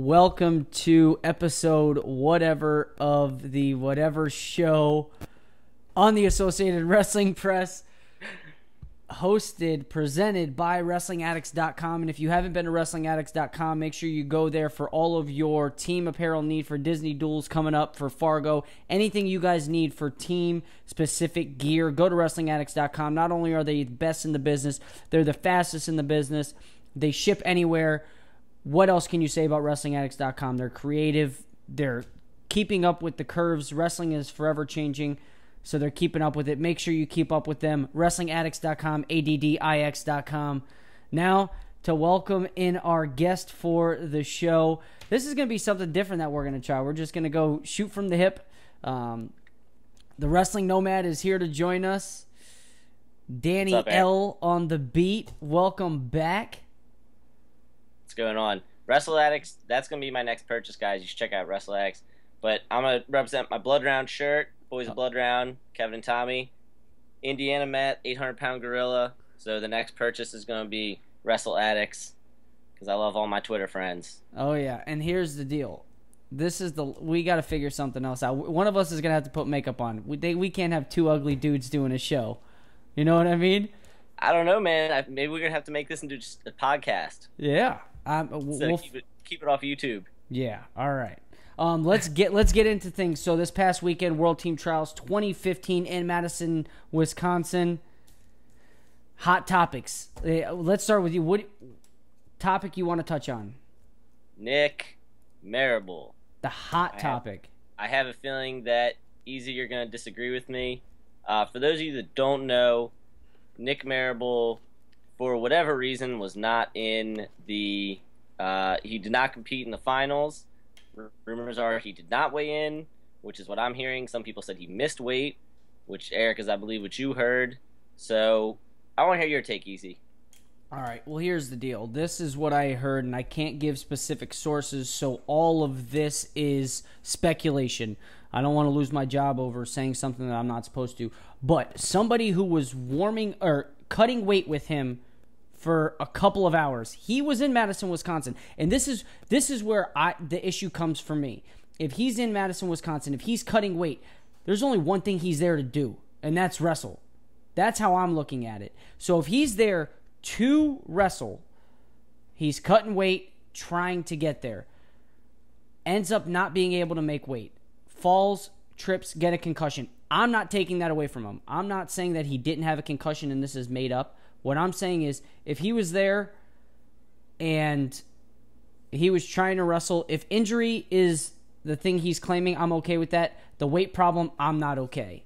welcome to episode whatever of the whatever show on the Associated Wrestling Press, presented by WrestlingAddicts.com. And if you haven't been to WrestlingAddicts.com, make sure you go there for all of your team apparel need for Disney duels coming up for Fargo. Anything you guys need for team-specific gear, go to WrestlingAddicts.com. Not only are they the best in the business, they're the fastest in the business. They ship anywhere. What else can you say about WrestlingAddicts.com? They're creative. They're keeping up with the curves. Wrestling is forever changing, so they're keeping up with it. Make sure you keep up with them. WrestlingAddicts.com, ADDIX.com. Now, to welcome in our guest for the show. This is going to be something different that we're going to try. We're just going to go shoot from the hip. The Wrestling Nomad is here to join us. Danny What's up, L. on the beat. Welcome back. What's going on? Wrestle Addicts, that's going to be my next purchase, guys. You should check out Wrestle Addicts. But I'm going to represent my Blood Round shirt, Boys of Blood Round, Kevin and Tommy. Indiana Matt, 800-pound gorilla. So the next purchase is going to be Wrestle Addicts, because I love all my Twitter friends. Oh, yeah. And here's the deal. We got to figure something else out. One of us is going to have to put makeup on. We can't have two ugly dudes doing a show. You know what I mean? I don't know, man. Maybe we're going to have to make this into just a podcast. Yeah. So keep it off YouTube. Yeah. All right. Let's get into things. So this past weekend, World Team Trials 2015 in Madison, Wisconsin. Hot topics. Let's start with you. What topic you want to touch on? Nick Marable. The hot topic. I have a feeling that Easy, you're going to disagree with me. For those of you that don't know, Nick Marable, for whatever reason, was not in the he did not compete in the finals. Rumors are he did not weigh in, which is what I'm hearing. Some people said he missed weight, which, Eric, is I believe what you heard. So I want to hear your take, Easy. All right, well, here's the deal. This is what I heard, and I can't give specific sources, so all of this is speculation. I don't want to lose my job over saying something that I'm not supposed to. But somebody who was cutting weight with him for a couple of hours. He was in Madison, Wisconsin. And this is where the issue comes for me. If he's in Madison, Wisconsin, if he's cutting weight, there's only one thing he's there to do, and that's wrestle. That's how I'm looking at it. So if he's there to wrestle, he's cutting weight, trying to get there, ends up not being able to make weight, falls, trips, get a concussion. I'm not taking that away from him. I'm not saying that he didn't have a concussion and this is made up. What I'm saying is, if he was there and he was trying to wrestle, if injury is the thing he's claiming, I'm okay with that. The weight problem, I'm not okay.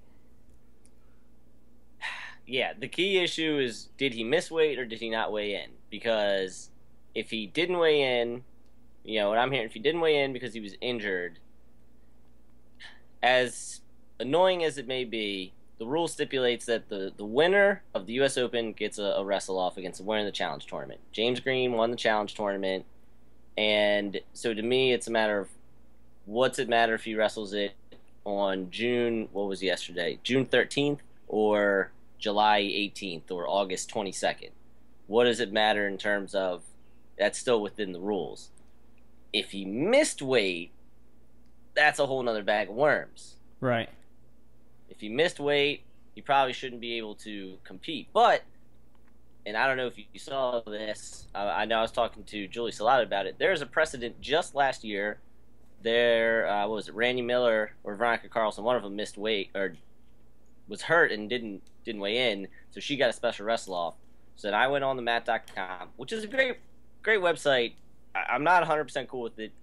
Yeah, the key issue is, did he miss weight or did he not weigh in? Because if he didn't weigh in, what I'm hearing, if he didn't weigh in because he was injured, as annoying as it may be, the rule stipulates that the winner of the U.S. Open gets a wrestle-off against the winner of the Challenge Tournament. James Green won the Challenge Tournament, and so to me, it's a matter of, what's it matter if he wrestles it on June 13th, or July 18th, or August 22nd? What does it matter in terms of, that's still within the rules. If he missed weight, that's a whole nother bag of worms. Right. If he missed weight, he probably shouldn't be able to compete. But, and I don't know if you saw this, I know I was talking to Julie Salata about it. There's a precedent just last year. Randy Miller or Veronica Carlson, one of them missed weight, or was hurt and didn't weigh in, so she got a special wrestle-off. So then I went on the mat.com, which is a great website. I'm not 100% cool with it.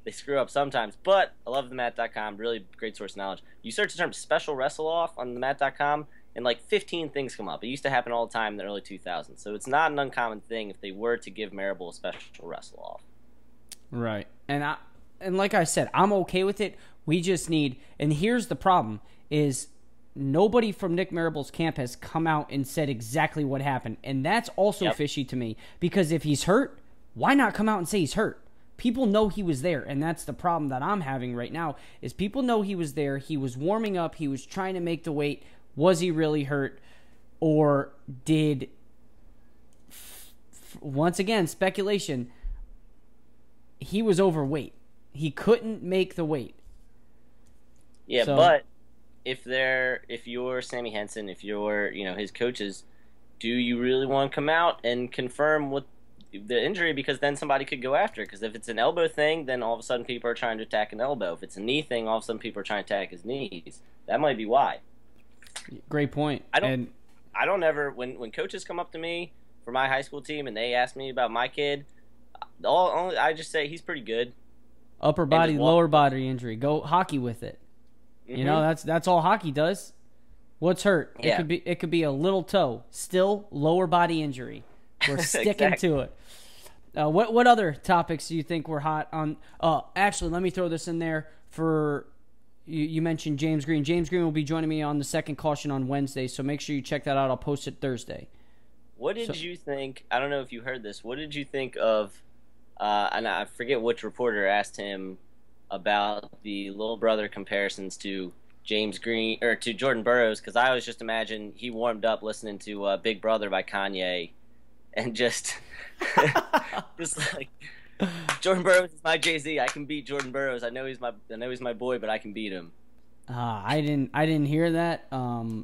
They screw up sometimes, but I love the mat.com, really great source of knowledge. You search the term special wrestle-off on the mat.com, and like 15 things come up. It used to happen all the time in the early 2000s, so it's not an uncommon thing if they were to give Marable a special wrestle-off. Right. And like I said, I'm okay with it. We just need, and here's the problem, is nobody from Nick Marable's camp has come out and said exactly what happened, and that's also fishy to me, because if he's hurt, why not come out and say he's hurt? People know he was there, and that's the problem that I'm having right now, is people know he was there, he was warming up, he was trying to make the weight. Was he really hurt? Or did, once again, speculation, he was overweight. He couldn't make the weight. Yeah, So- but if you're Sammy Henson, if you're his coaches, do you really want to come out and confirm what the injury? Because then somebody could go after it. Because if it's an elbow thing, then all of a sudden people are trying to attack an elbow. If it's a knee thing, all of a sudden people are trying to attack his knees. That might be why. Great point. I don't ever when coaches come up to me for my high school team and they ask me about my kid, I just say he's pretty good. Upper body, lower body injury. Go hockey with it. Mm-hmm. That's all hockey does. What's hurt? Yeah. It could be a little toe. Still lower body injury. We're sticking Exactly. to it. What other topics do you think were hot on? Actually, let me throw this in there for. You mentioned James Green. James Green will be joining me on the second caution on Wednesday, so make sure you check that out. I'll post it Thursday. What did you think? I don't know if you heard this. What did you think of? And I forget which reporter asked him about the little brother comparisons to James Green or to Jordan Burroughs, because I always just imagine he warmed up listening to Big Brother by Kanye, and just like Jordan Burroughs is my Jay-Z. I can beat Jordan Burroughs. I know he's my boy, but I can beat him. I didn't hear that.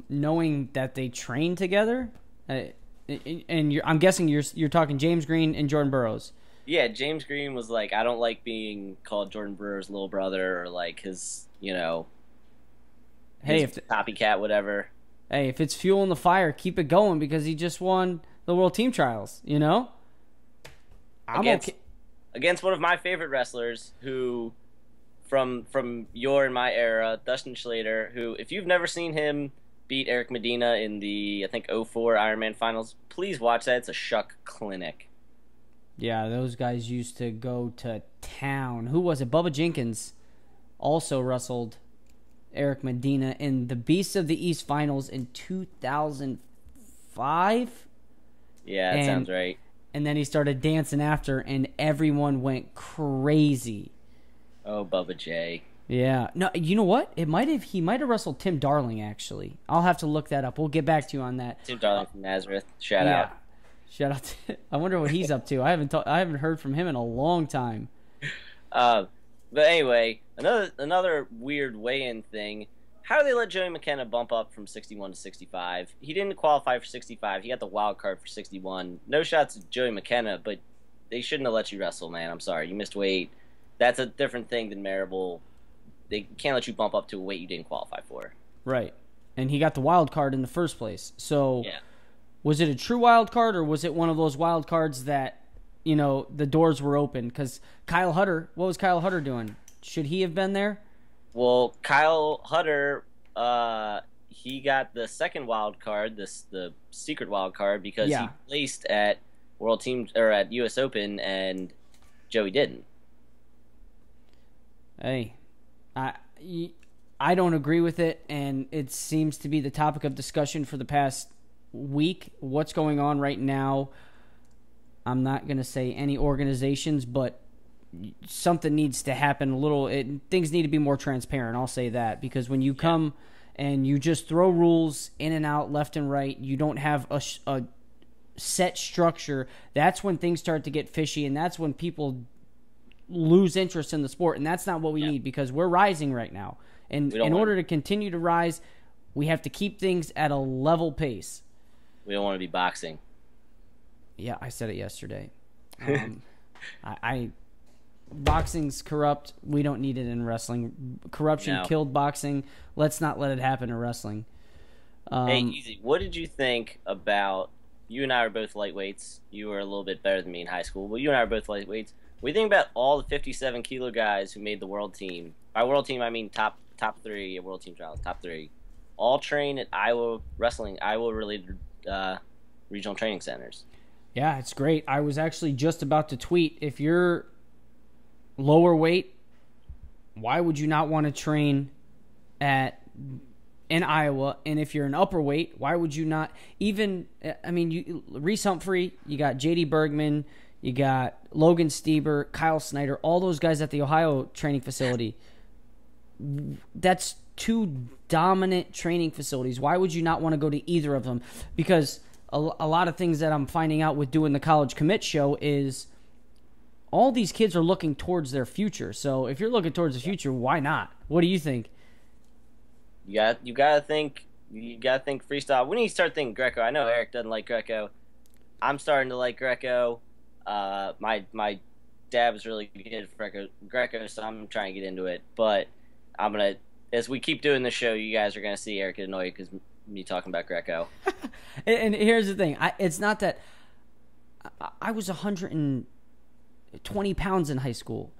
Knowing that they train together, and I'm guessing you're talking James Green and Jordan Burroughs. Yeah, James Green was like, I don't like being called Jordan Burroughs' little brother or like his, Hey, his copycat, whatever. Hey, if it's fueling the fire, keep it going because he just won the World Team Trials. I'm okay. Against one of my favorite wrestlers, who, from your and my era, Dustin Schlater, who, if you've never seen him beat Eric Medina in the, I think, 04 Ironman Finals, please watch that. It's a shuck clinic. Yeah, those guys used to go to town. Who was it? Bubba Jenkins also wrestled Eric Medina in the Beasts of the East Finals in 2005. Yeah, that sounds right. And then he started dancing after, and everyone went crazy. Oh, Bubba J. Yeah. No, you know what? He might have wrestled Tim Darling, actually. I'll have to look that up. We'll get back to you on that. Tim Darling from Nazareth. Shout out. Shout out to, I wonder what he's up to. I haven't heard from him in a long time. But anyway, another weird weigh-in thing. How do they let Joey McKenna bump up from 61 to 65? He didn't qualify for 65. He got the wild card for 61. No shots at Joey McKenna, but they shouldn't have let you wrestle, man. I'm sorry. You missed weight. That's a different thing than Marable. They can't let you bump up to a weight you didn't qualify for. Right. And he got the wild card in the first place. So yeah. Was it a true wild card, or was it one of those wild cards that, the doors were open? Because Kyle Hutter, what was Kyle Hutter doing? Should he have been there? Well, Kyle Hutter, he got the second wild card, the secret wild card, because he placed at World Team or at U.S. Open, and Joey didn't. Hey, I don't agree with it, and it seems to be the topic of discussion for the past week. What's going on right now? I'm not going to say any organizations, but something needs to happen. Things need to be more transparent. I'll say that, because when you come and you just throw rules in and out, left and right, you don't have a set structure. That's when things start to get fishy, and that's when people lose interest in the sport, and that's not what we need, because we're rising right now. And in order to continue to rise, we have to keep things at a level pace. We don't want to be boxing. Yeah, I said it yesterday. Boxing's corrupt. We don't need it in wrestling. Corruption killed boxing. Let's not let it happen in wrestling. Hey, Easy, what did you think about, you and I are both lightweights. You were a little bit better than me in high school, but you and I are both lightweights. What do you think about all the 57-kilo guys who made the world team? By world team, I mean top three at World Team Trials, top three. All train at Iowa-related regional training centers. Yeah, it's great. I was actually just about to tweet, if you're lower weight, why would you not want to train in Iowa? And if you're an upper weight, why would you not Reese Humphrey, you got J.D. Bergman, you got Logan Stieber, Kyle Snyder, all those guys at the Ohio training facility. That's two dominant training facilities. Why would you not want to go to either of them? Because a lot of things that I'm finding out with doing the College Commit show is all these kids are looking towards their future. So if you're looking towards the future, why not? What do you think? You gotta think freestyle. We need to start thinking Greco. I know Eric doesn't like Greco. I'm starting to like Greco. My dad was really good at Greco, so I'm trying to get into it. But as we keep doing the show, you guys are gonna see Eric get annoyed because me talking about Greco. And here's the thing: it's not that I was 120 pounds in high school.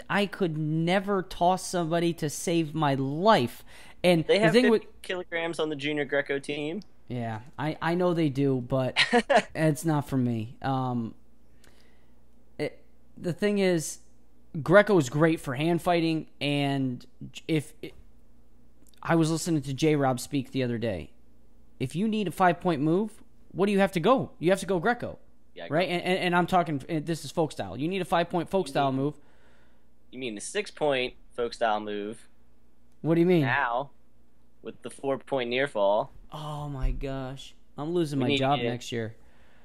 I could never toss somebody to save my life. And they have the thing 50 kilograms on the junior Greco team. Yeah, I know they do, but it's not for me. The thing is, Greco is great for hand fighting, and I was listening to J-Rob speak the other day. If you need a 5-point move, what do you have to go? You have to go Greco, right? And I'm talking, this is folk style. You need a 5-point folk style move. You mean a 6-point folk style move? What do you mean? Now, with the 4-point near fall. Oh my gosh. I'm losing my job next year.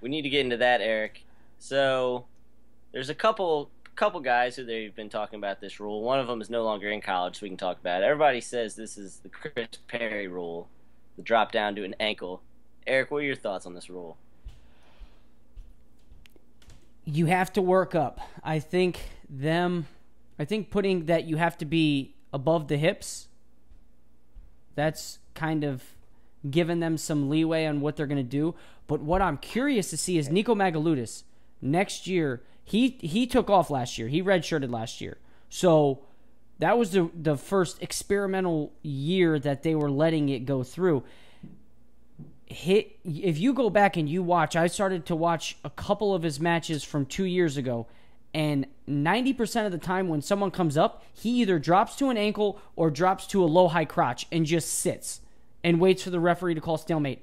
We need to get into that, Eric. So, there's a couple guys who they've been talking about this rule. One of them is no longer in college, so we can talk about it. Everybody says this is the Chris Perry rule, the drop down to an ankle. Eric, what are your thoughts on this rule? You have to work up. I think putting that you have to be above the hips, that's kind of giving them some leeway on what they're going to do. But what I'm curious to see is Nico Magaludis. Next year, he took off last year. He redshirted last year. So that was the first experimental year that they were letting it go through. If you go back and you watch, I started to watch a couple of his matches from 2 years ago, and 90% of the time when someone comes up, he either drops to an ankle or drops to a low-high crotch and just sits and waits for the referee to call stalemate.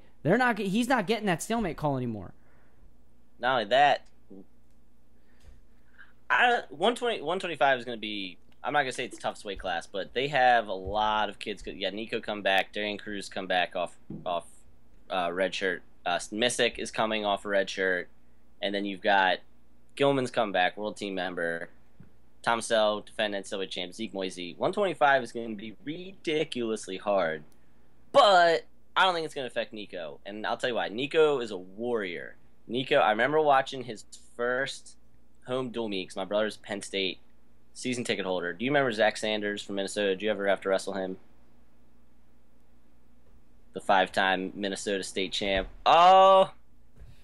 He's not getting that stalemate call anymore. Not only that, 125 is going to be, I'm not going to say it's the toughest weight class, but they have a lot of kids. You got Nico come back, Darian Cruz come back off red shirt. Missick is coming off a red shirt. And then you've got Gilman's come back, world team member. Tom Sell, defendant, Silver champ, Zeke Moisey. 125 is going to be ridiculously hard. But I don't think it's going to affect Nico. And I'll tell you why. Nico is a warrior. Nico, I remember watching his first home dual meet because my brother's Penn State season ticket holder. Do you remember Zach Sanders from Minnesota? Did you ever have to wrestle him? The 5-time Minnesota State champ. Oh,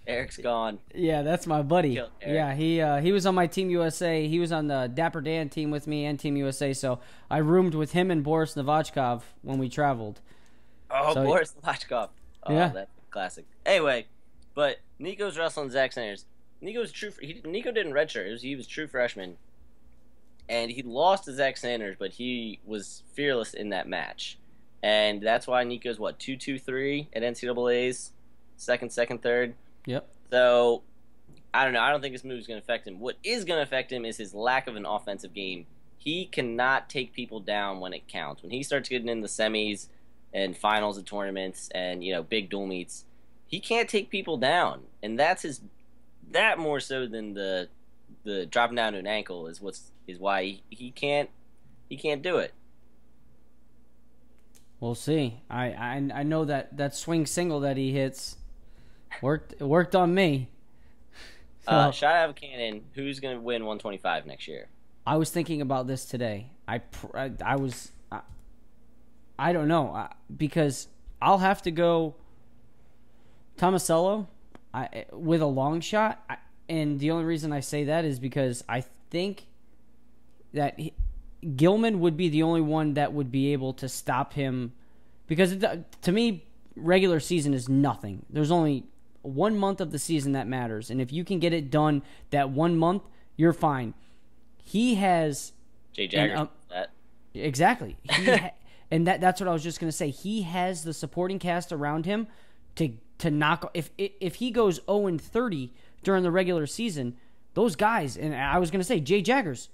Eric's gone. Yeah, that's my buddy. Yeah, he was on my Team USA. He was on the Dapper Dan team with me and Team USA. So I roomed with him and Boris Novachkov when we traveled. Oh, so, Boris Novachkov. Oh, yeah. That's classic. Anyway, but Nico's wrestling Zach Sanders. Nico didn't redshirt. He was true freshman. And he lost to Zach Sanders, but he was fearless in that match. And that's why Nico's, 2-2-3 at NCAA's? Second, third? Yep. So, I don't know. I don't think this move is going to affect him. What is going to affect him is his lack of an offensive game. He cannot take people down when it counts. When he starts getting in the semis and finals of tournaments and, big dual meets, he can't take people down. And that more so than the dropping down to an ankle is why he can't do it. We'll see. I know that swing single that he hits worked on me. So, shot out of a cannon. Who's going to win 125 next year? I was thinking about this today. I don't know because I'll have to go Tomasello with a long shot. And the only reason I say that is because I think that Gilman would be the only one that would be able to stop him. Because to me, regular season is nothing. There's only 1 month of the season that matters. And if you can get it done that 1 month, you're fine. He has... Jay Jagger that. Exactly. And that's what I was just going to say. He has the supporting cast around him to knock... If he goes 0-30 during the regular season, those guys... And I was going to say, Jay Jaggers,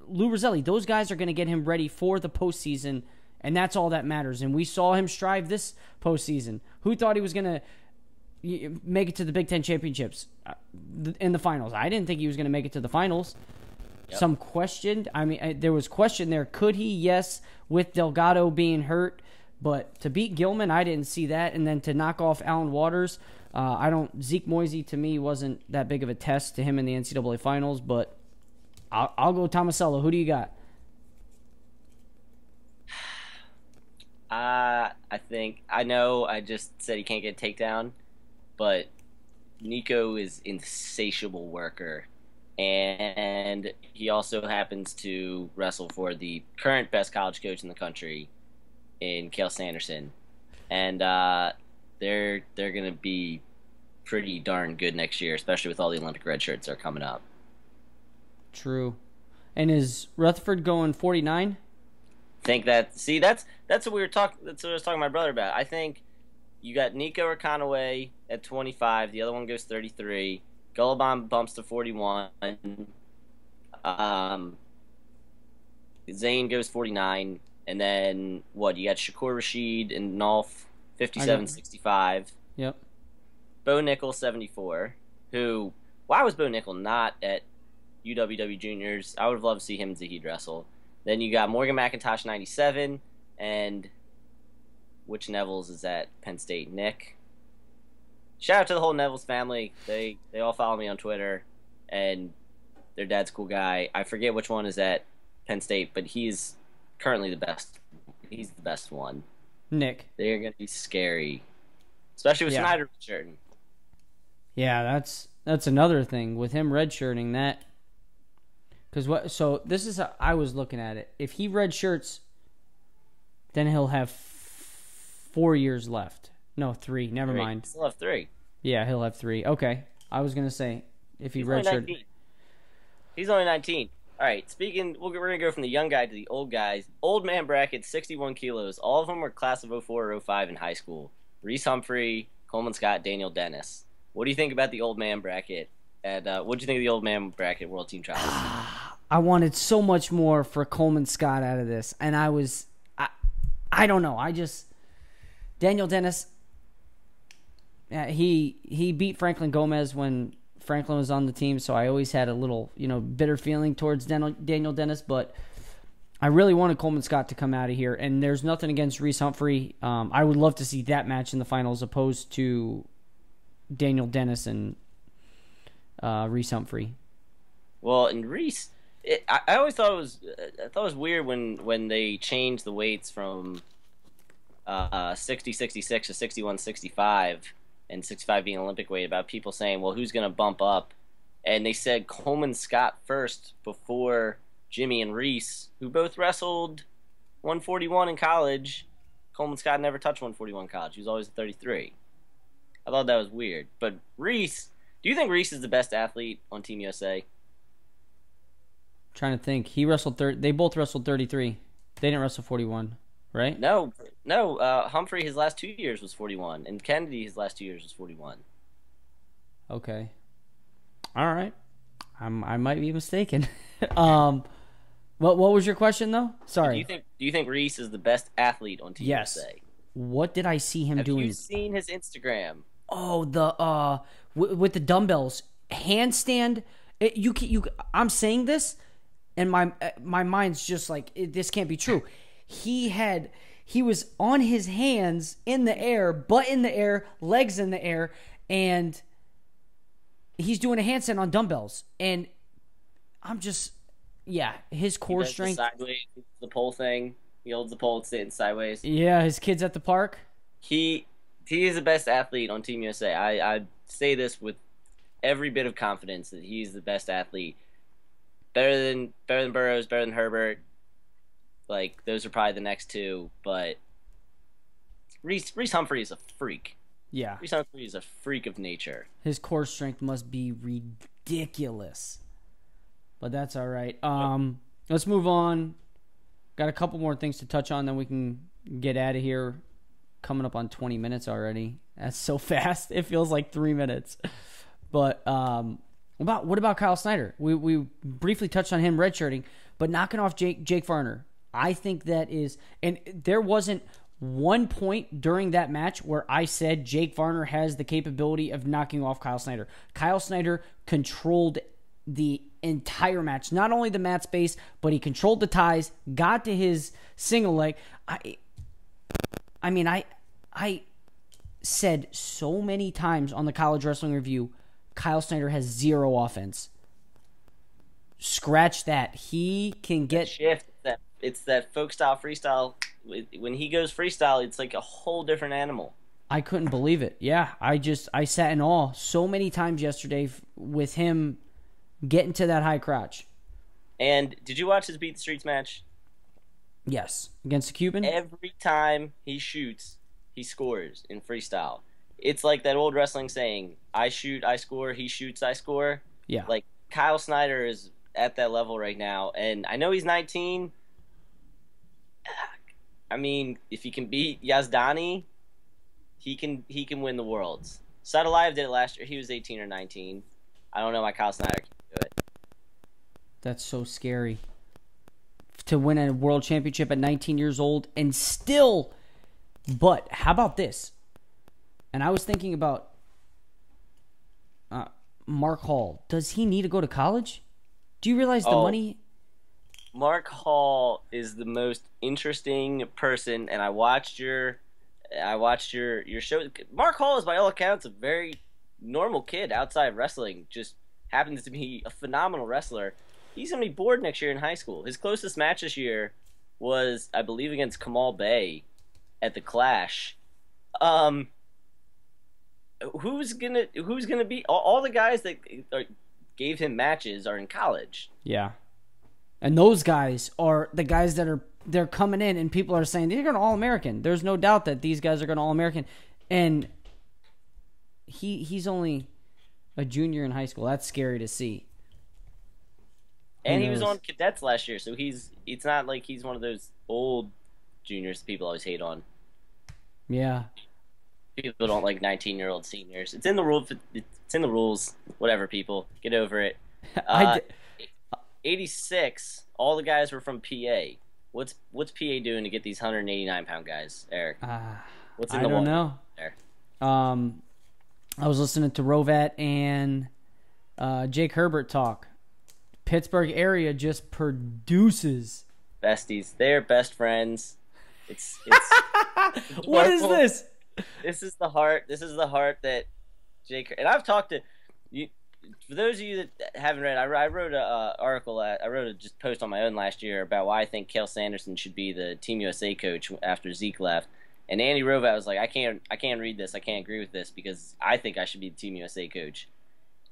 Lou Roselli, those guys are going to get him ready for the postseason, and that's all that matters. And we saw him strive this postseason. Who thought he was going to make it to the Big Ten championships in the finals? I didn't think he was going to make it to the finals. Yep. some questioned. I mean, there was question there. Could he? Yes, with Delgado being hurt. But to beat Gilman, I didn't see that. And then to knock off Alan Waters, Zeke Moisey, to me, wasn't that big of a test to him in the NCAA finals. But I'll go Tomasello. Who do you got? I think I know. I just said he can't get a takedown, but Nico is insatiable worker, and he also happens to wrestle for the current best college coach in the country, in Cael Sanderson, and they're gonna be pretty darn good next year, especially with all the Olympic red shirts that are coming up. True. And is Rutherford going 49? Think that that's what we were talking. That's what I was talking to my brother about. I think you got Nico or Conaway at 25. The other one goes 33. Gullabon bumps to 41. Zane goes 49. And then what? You got Shakur Rashid and Nolf 57-65. Yep. Bo Nickel 74. Who? Why was Bo Nickel not at UWW Juniors? I would have loved to see him and Zahid wrestle. Then you got Morgan McIntosh 97, and which Neville's is at Penn State? Nick. Shout out to the whole Neville's family. They all follow me on Twitter, and their dad's a cool guy. I forget which one is at Penn State, but he's currently the best. He's the best one. Nick. They're gonna be scary, especially with Snyder redshirting. Yeah, that's another thing with him redshirting that. Because so this is how I was looking at it. If he redshirts, then he'll have 4 years left. No, 3. Never mind. He'll have 3. Yeah, he'll have 3. Okay, I was gonna say if he redshirted. He's only 19. All right. Speaking, we're gonna go from the young guy to the old guys. Old man bracket, 61 kilos. All of them were class of 04 or 05 in high school. Reese Humphrey, Coleman Scott, Daniel Dennis. What do you think about the old man bracket? And what do you think of the old man bracket World Team Trials? I wanted so much more for Coleman Scott out of this, and I don't know. Daniel Dennis. He beat Franklin Gomez when Franklin was on the team, so I always had a little bitter feeling towards Daniel Dennis, but I really wanted Coleman Scott to come out of here, and there's nothing against Reese Humphrey. I would love to see that match in the finals opposed to Daniel Dennis and Reese Humphrey. Well, and Reese, I always thought it was weird when they changed the weights from 60-66 to 61-65, and 65 being Olympic weight, about people saying, well, who's going to bump up? And they said Coleman Scott first before Jimmy and Reese, who both wrestled 141 in college. Coleman Scott never touched 141 in college. He was always a 33. I thought that was weird. But Reese, do you think Reese is the best athlete on Team USA? Trying to think. He wrestled they both wrestled 33. They didn't wrestle 41, right? No. Humphrey, his last 2 years was 41, and Kennedy, his last 2 years was 41. Okay. All right. I might be mistaken. What was your question though? Sorry. Do you think Reese is the best athlete on Team USA? What did I see him doing? Have you seen his Instagram? Oh, the with the dumbbells handstand. I'm saying this, and my mind's just like this can't be true. He was on his hands in the air, butt in the air, legs in the air, and he's doing a handstand on dumbbells. And I'm just, his core strength. Sideways, the pole thing. He holds the pole sitting sideways. Yeah, his kids at the park. He is the best athlete on Team USA. I say this with every bit of confidence that he's the best athlete. Better than Burroughs, better than Herbert. Like, those are probably the next two, but Reese Humphrey is a freak. Yeah. Reese Humphrey is a freak of nature. His core strength must be ridiculous. But that's all right. Let's move on. Got a couple more things to touch on, then we can get out of here. Coming up on 20 minutes already. That's so fast. It feels like 3 minutes. But what about Kyle Snyder? We briefly touched on him redshirting, but knocking off Jake Varner. I think that is, and there wasn't one point during that match where I said Jake Varner has the capability of knocking off Kyle Snyder. Kyle Snyder controlled the entire match. Not only the mat space, but he controlled the ties, got to his single leg. I said so many times on the College Wrestling Review, Kyle Snyder has zero offense. Scratch that. He can get shift. It's that folk style freestyle. When he goes freestyle, it's like a whole different animal. I couldn't believe it. Yeah, I sat in awe so many times yesterday with him getting to that high crotch. And did you watch his Beat the Streets match? Yes, against the Cuban. Every time he shoots, he scores in freestyle. It's like that old wrestling saying, I shoot, I score, he shoots, I score. Yeah. Like, Kyle Snyder is at that level right now. And I know he's 19. I mean, if he can beat Yazdani, he can win the Worlds. Sadulayev did it last year. He was 18 or 19. I don't know why Kyle Snyder can do it. That's so scary. To win a world championship at 19 years old and still... But how about this? And I was thinking about Mark Hall. Does he need to go to college? Do you realize the money... Mark Hall is the most interesting person, and I watched your show. Mark Hall is, by all accounts, a very normal kid outside of wrestling. Just happens to be a phenomenal wrestler. He's gonna be bored next year in high school. His closest match this year was, I believe, against Kamal Bey at the Clash. Who's gonna be all the guys that gave him matches are in college. Yeah. And those guys are the guys that they're coming in, and people are saying they're going to All-American. There's no doubt that these guys are going to All-American. And he's only a junior in high school. That's scary to see. And he was on cadets last year, so it's not like he's one of those old juniors people always hate on. Yeah. People don't like 19-year-old seniors. It's in the rules. It's in the rules. Whatever, people. Get over it. 86, all the guys were from PA. What's PA doing to get these 189-pound guys, Eric? What's in the I don't know. There? I was listening to Rovat and Jake Herbert talk. Pittsburgh area just produces besties. They're best friends. It's what is this? This is the heart. This is the heart that Jake, and I've talked to you. For those of you that haven't read, I wrote a article. I wrote a just post on my own last year about why I think Cael Sanderson should be the Team USA coach after Zeke left. And Andy Rovat was like, I can't read this. I can't agree with this because I think I should be the Team USA coach.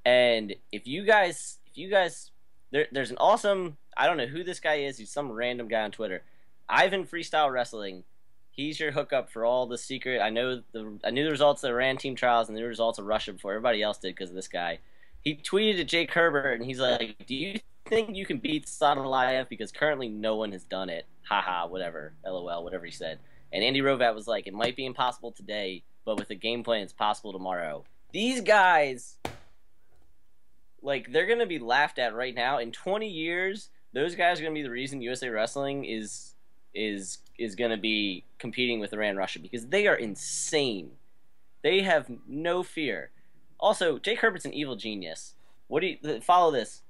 And if you guys, there's an awesome. I don't know who this guy is. He's some random guy on Twitter. Ivan Freestyle Wrestling. He's your hookup for all the secret. I knew the results of the Iran team trials and the results of Russia before everybody else did because of this guy. He tweeted at Jake Herbert, and he's like, do you think you can beat Sadulayev? Because currently no one has done it. Haha, whatever. LOL, whatever he said. And Andy Rovat was like, it might be impossible today, but with a game plan, it's possible tomorrow. These guys, like, they're going to be laughed at right now. In 20 years, those guys are going to be the reason USA Wrestling is going to be competing with Iran Russia because they are insane. They have no fear. Also, Jake Herbert's an evil genius. What do you follow this,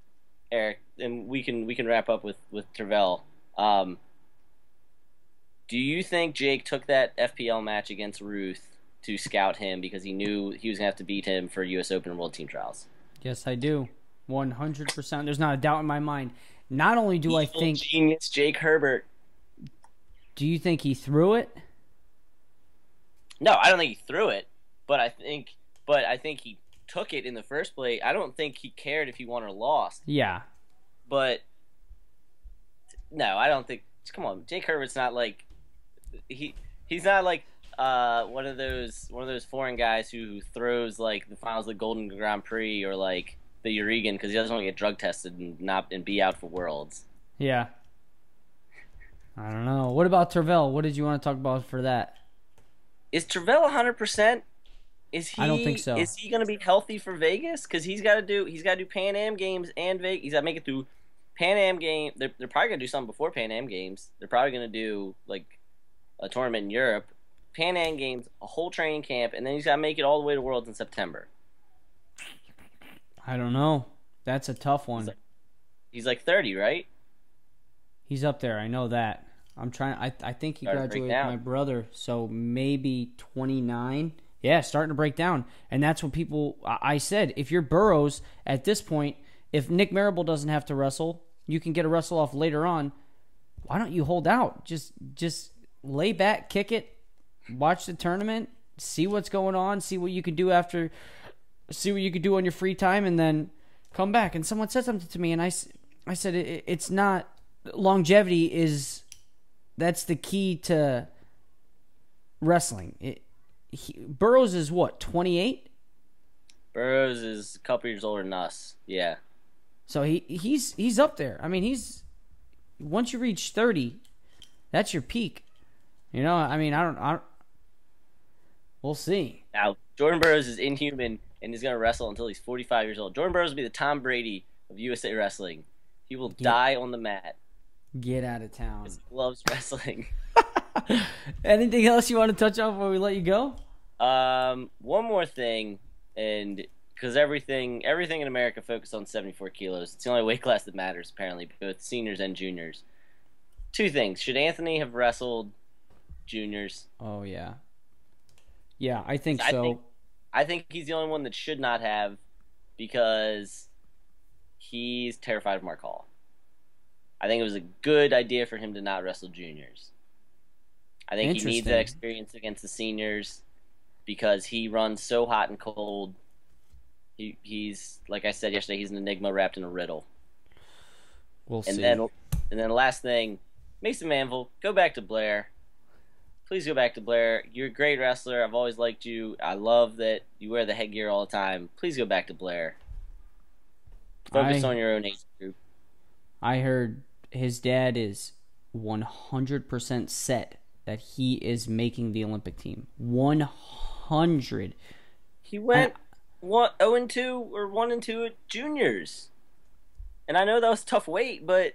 Eric? And we can wrap up with Tervel. Do you think Jake took that FPL match against Ruth to scout him because he knew he was gonna have to beat him for U.S. Open and World Team Trials? Yes, I do. 100%. There's not a doubt in my mind. Not only do I think genius Jake Herbert. Do you think he threw it? No, I don't think he threw it, but I think he took it in the first place. I don't think he cared if he won or lost. Yeah. But no, I don't think. Come on, Jake Herbert's not like he's not like one of those foreign guys who throws like the finals of the Golden Grand Prix or like the Urigan because he doesn't want to get drug tested and be out for Worlds. Yeah. I don't know. What about Tervel? What did you want to talk about for that? Is Tervel 100%? I don't think so. Is he going to be healthy for Vegas? Because he's got to do Pan Am games and Vegas. He's got to make it through Pan Am game. They're probably going to do something before Pan Am games. They're probably going to do like a tournament in Europe, Pan Am games, a whole training camp, and then he's got to make it all the way to Worlds in September. I don't know. That's a tough one. He's like 30, right? He's up there. I know that. I'm trying. I think he Starting to break graduated with down. my brother, so maybe 29. Yeah, starting to break down, and that's what people. I said, if you're Burrows at this point, if Nick Marable doesn't have to wrestle, you can get a wrestle off later on. Why don't you hold out? Just lay back, kick it, watch the tournament, see what's going on, see what you can do after, see what you can do on your free time, and then come back. And someone said something to me, and I said it's not longevity is that's the key to wrestling. Burrows is what, 28? Burrows is a couple years older than us. Yeah. So he's up there. I mean, once you reach 30, that's your peak. You know, I mean, I don't we'll see. Now, Jordan Burroughs is inhuman and he's going to wrestle until he's 45 years old. Jordan Burroughs will be the Tom Brady of USA Wrestling. He will die on the mat. Get out of town. He loves wrestling. Anything else you want to touch on before we let you go? One more thing, and because everything in America focuses on 74 kilos. It's the only weight class that matters, apparently, both seniors and juniors. Two things. Should Anthony have wrestled juniors? Oh, yeah. Yeah, I think so. I think he's the only one that should not have because he's terrified of Mark Hall. I think it was a good idea for him to not wrestle juniors. I think he needs that experience against the seniors because he runs so hot and cold. He's, like I said yesterday, he's an enigma wrapped in a riddle. We'll see. And then last thing, Mason Manville, go back to Blair. Please go back to Blair. You're a great wrestler. I've always liked you. I love that you wear the headgear all the time. Please go back to Blair. Focus on your own age group. I heard his dad is 100% set that he is making the Olympic team. 100. He went 0-2 or 1-2 at juniors. And I know that was tough weight, but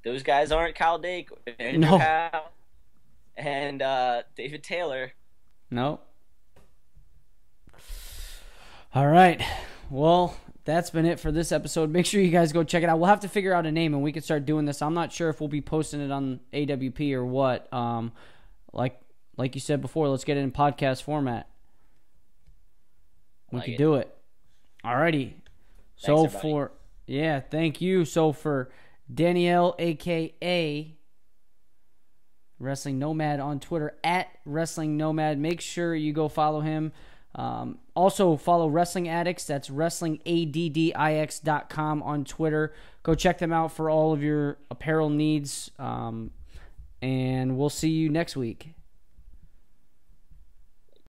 those guys aren't Kyle Dake, Andrew Howe, and David Taylor. No. All right. Well, that's been it for this episode. Make sure you guys go check it out. We'll have to figure out a name and we can start doing this. I'm not sure if we'll be posting it on AWP or what. Like you said before, let's get it in podcast format. We can do it. Alrighty. So thank you. So for Danielle, aka Wrestling Nomad on Twitter, at Wrestling Nomad, make sure you go follow him. Also follow Wrestling Addicts. That's WrestlingAddix.com on Twitter. Go check them out for all of your apparel needs. And we'll see you next week.